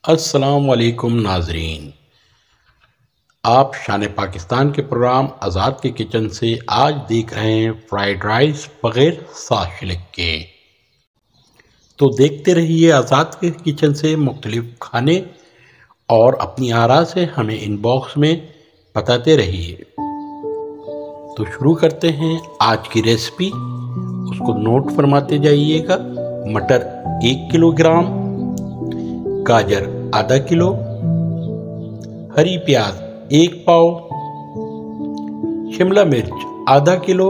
अस्सलाम वालेकुम नाजरीन, आप शान पाकिस्तान के प्रोग्राम आज़ाद के किचन से आज देख रहे हैं फ्राइड राइस बग़ैर साशिलिक के। तो देखते रहिए आज़ाद के किचन से मुख्तलिफ खाने और अपनी आरा से हमें इनबॉक्स में बताते रहिए। तो शुरू करते हैं आज की रेसिपी, उसको नोट फरमाते जाइएगा। मटर 1 किलोग्राम, गाजर आधा किलो, हरी प्याज 1 पाव, शिमला मिर्च आधा किलो,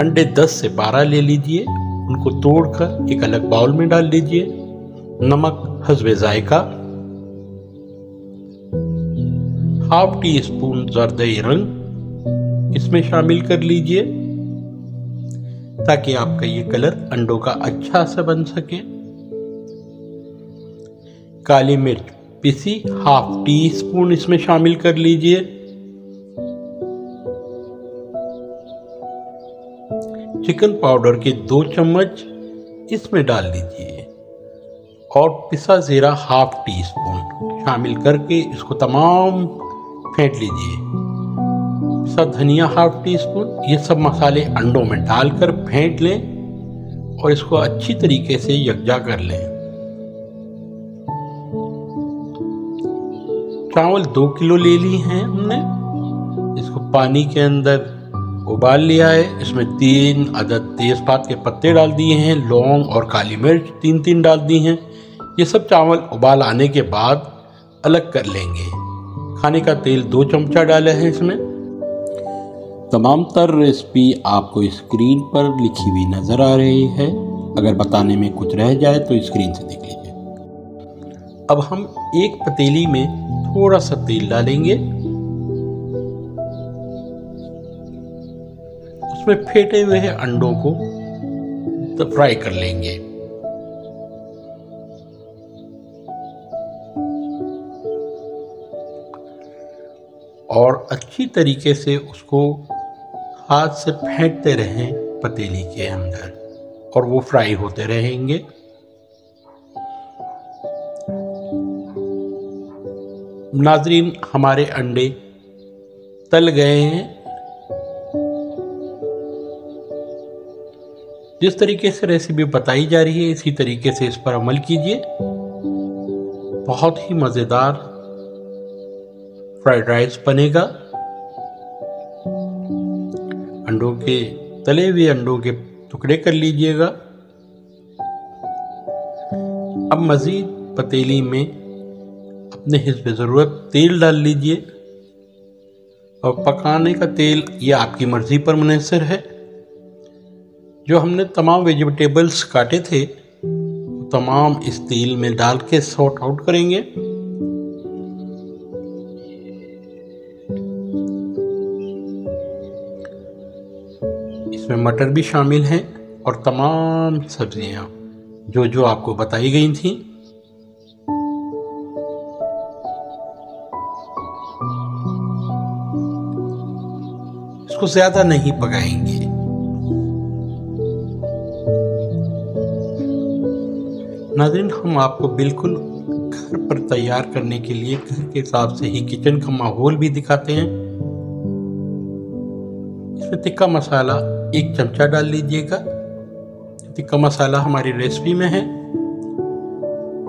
अंडे 10 से 12 ले लीजिए, उनको तोड़कर एक अलग बाउल में डाल लीजिए। नमक हस्बे जायका, ½ टी स्पून जर्दई रंग इसमें शामिल कर लीजिए ताकि आपका ये कलर अंडों का अच्छा सा बन सके। काली मिर्च पिसी ½ टी स्पून इसमें शामिल कर लीजिए। चिकन पाउडर के 2 चम्मच इसमें डाल दीजिए और पिसा जीरा ½ टी स्पून शामिल करके इसको तमाम फेंट लीजिए। पिसा धनिया ½ टी स्पून, ये सब मसाले अंडों में डालकर फेंट लें और इसको अच्छी तरीके से यकजा कर लें। चावल 2 किलो ले ली हैं हमने, इसको पानी के अंदर उबाल लिया है। इसमें 3 अदद तेज़पात के पत्ते डाल दिए हैं, लौंग और काली मिर्च 3-3 डाल दी हैं। ये सब चावल उबाल आने के बाद अलग कर लेंगे। खाने का तेल 2 चमचा डाला है इसमें। तमाम तर रेसिपी आपको स्क्रीन पर लिखी हुई नज़र आ रही है, अगर बताने में कुछ रह जाए तो स्क्रीन से देख लीजिए। अब हम एक पतीली में थोड़ा सा तेल डालेंगे, उसमें फेंटे हुए अंडों को तो फ्राई कर लेंगे। और अच्छी तरीके से उसको हाथ से फेंटते रहें पतीली के अंदर और वो फ्राई होते रहेंगे। नाजरीन, हमारे अंडे तल गए हैं। जिस तरीके से रेसिपी बताई जा रही है इसी तरीके से इस पर अमल कीजिए। बहुत ही मज़ेदार फ्राइड राइस बनेगा। अंडों के तले हुए अंडों के टुकड़े कर लीजिएगा। अब मज़ीद पतीली में अपने हिस्से ज़रूरत तेल डाल लीजिए और पकाने का तेल ये आपकी मर्ज़ी पर मुनहसर है। जो हमने तमाम वेजिटेबल्स काटे थे तमाम इस तेल में डाल के सॉर्ट आउट करेंगे। इसमें मटर भी शामिल हैं और तमाम सब्जियां जो जो आपको बताई गई थी। इसको ज्यादा नहीं पकाएंगे। नाज़रीन, हम आपको बिल्कुल घर पर तैयार करने के लिए घर के हिसाब से ही किचन का माहौल भी दिखाते हैं। इसमें तिक्का मसाला 1 चमचा डाल लीजिएगा। तिक्का मसाला हमारी रेसिपी में है।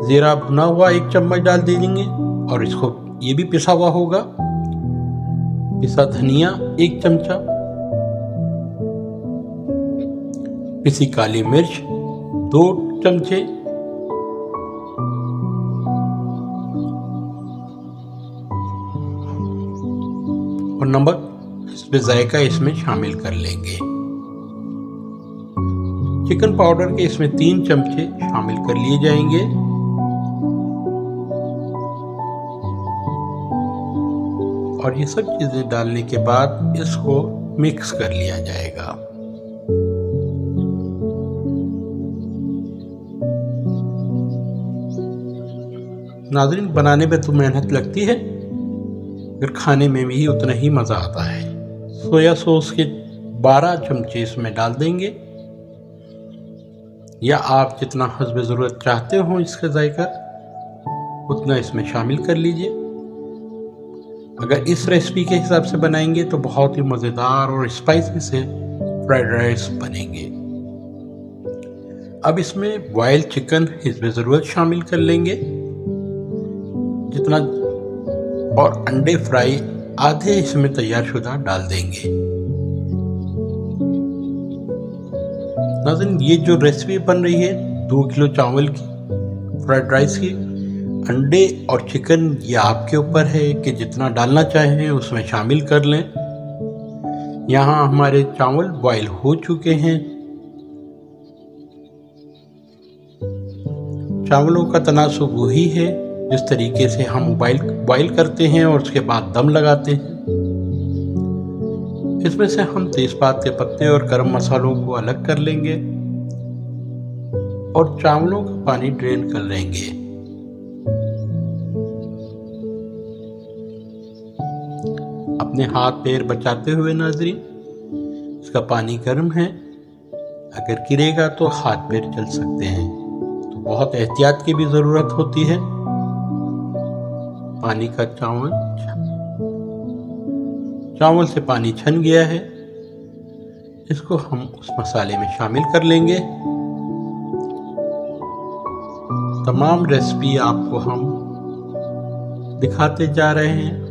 जीरा भुना हुआ 1 चम्मच डाल देंगे और इसको ये भी पिसा हुआ होगा। पिसा धनिया 1 चमचा, पिसी काली मिर्च 2 चमचे, और नमक हस्बे जायका इसमें शामिल कर लेंगे। चिकन पाउडर के इसमें 3 चमचे शामिल कर लिए जाएंगे। और ये सब चीजें डालने के बाद इसको मिक्स कर लिया जाएगा। नाज़रीन, बनाने में तो मेहनत लगती है मगर खाने में भी उतना ही मज़ा आता है। सोया सॉस के 12 चमचे इसमें डाल देंगे। या आप जितना हस्ब ज़रूरत चाहते हो इसका जायका उतना इसमें शामिल कर लीजिए। अगर इस रेसिपी के हिसाब से बनाएंगे तो बहुत ही मज़ेदार और स्पाइसी से फ्राइड राइस बनेंगे। अब इसमें बॉइल्ड चिकन हिस्ब ज़रूरत शामिल कर लेंगे जितना, और अंडे फ्राई आधे इसमें तैयार शुदा डाल देंगे। नाज़रीन, ये जो रेसिपी बन रही है 2 किलो चावल की फ्राइड राइस की, अंडे और चिकन ये आपके ऊपर है कि जितना डालना चाहें उसमें शामिल कर लें। यहाँ हमारे चावल बॉईल हो चुके हैं। चावलों का तनासुब वही है जिस तरीके से हम बॉईल करते हैं और उसके बाद दम लगाते हैं। इसमें से हम तेजपात के पत्ते और गरम मसालों को अलग कर लेंगे और चावलों का पानी ड्रेन कर लेंगे। अपने हाथ पैर बचाते हुए नाज़रीन, इसका पानी गर्म है, अगर गिरेगा तो हाथ पैर जल सकते हैं, तो बहुत एहतियात की भी ज़रूरत होती है। पानी का चावल से पानी छन गया है, इसको हम उस मसाले में शामिल कर लेंगे। तमाम रेसिपी आपको हम दिखाते जा रहे हैं।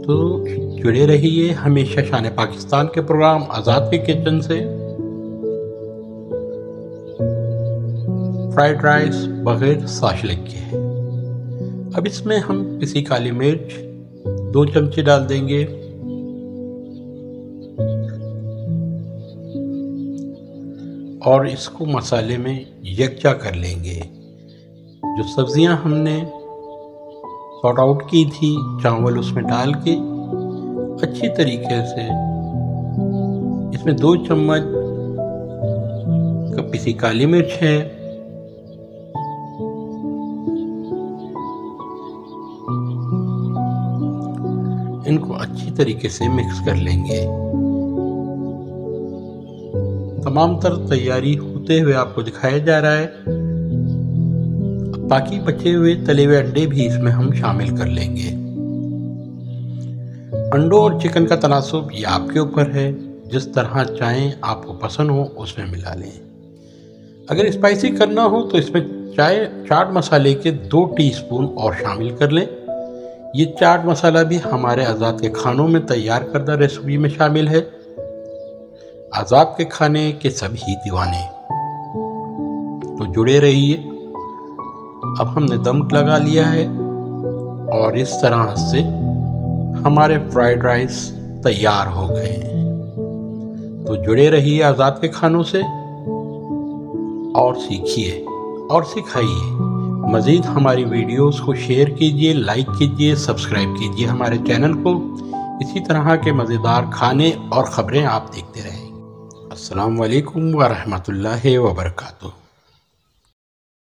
तो जुड़े रहिए हमेशा शान पाकिस्तान के प्रोग्राम आज़ाद के किचन से। फ्राइड राइस बगैर साशलिक के है। अब इसमें हम पिसी काली मिर्च 2 चमचे डाल देंगे, और इसको मसाले में यकजा कर लेंगे। जो सब्जियां हमने सॉर्ट आउट की थी, चावल उसमें डाल के अच्छी तरीके से इसमें 2 चम्मच पिसी काली मिर्च है, इनको अच्छी तरीके से मिक्स कर लेंगे। तमाम तर तैयारी होते हुए आपको दिखाया जा रहा है। बाकी बचे हुए तले हुए अंडे भी इसमें हम शामिल कर लेंगे। अंडों और चिकन का तनासुब ये आपके ऊपर है, जिस तरह चाहें आपको पसंद हो उसमें मिला लें। अगर स्पाइसी करना हो तो इसमें चाट मसाले के 2 टीस्पून और शामिल कर लें। ये चाट मसाला भी हमारे आज़ाद के खानों में तैयार करदा रेसिपी में शामिल है। आज़ाद के खाने के सभी दीवाने, तो जुड़े रहिए। अब हमने दम लगा लिया है और इस तरह से हमारे फ्राइड राइस तैयार हो गए हैं। तो जुड़े रहिए आज़ाद के खानों से और सीखिए और सिखाइए। मज़ीद हमारी वीडियोस को शेयर कीजिए, लाइक कीजिए, सब्सक्राइब कीजिए हमारे चैनल को। इसी तरह के मज़ेदार खाने और ख़बरें आप देखते रहें। अस्सलाम वालेकुम व रहमतुल्लाहि व बरकातुहू।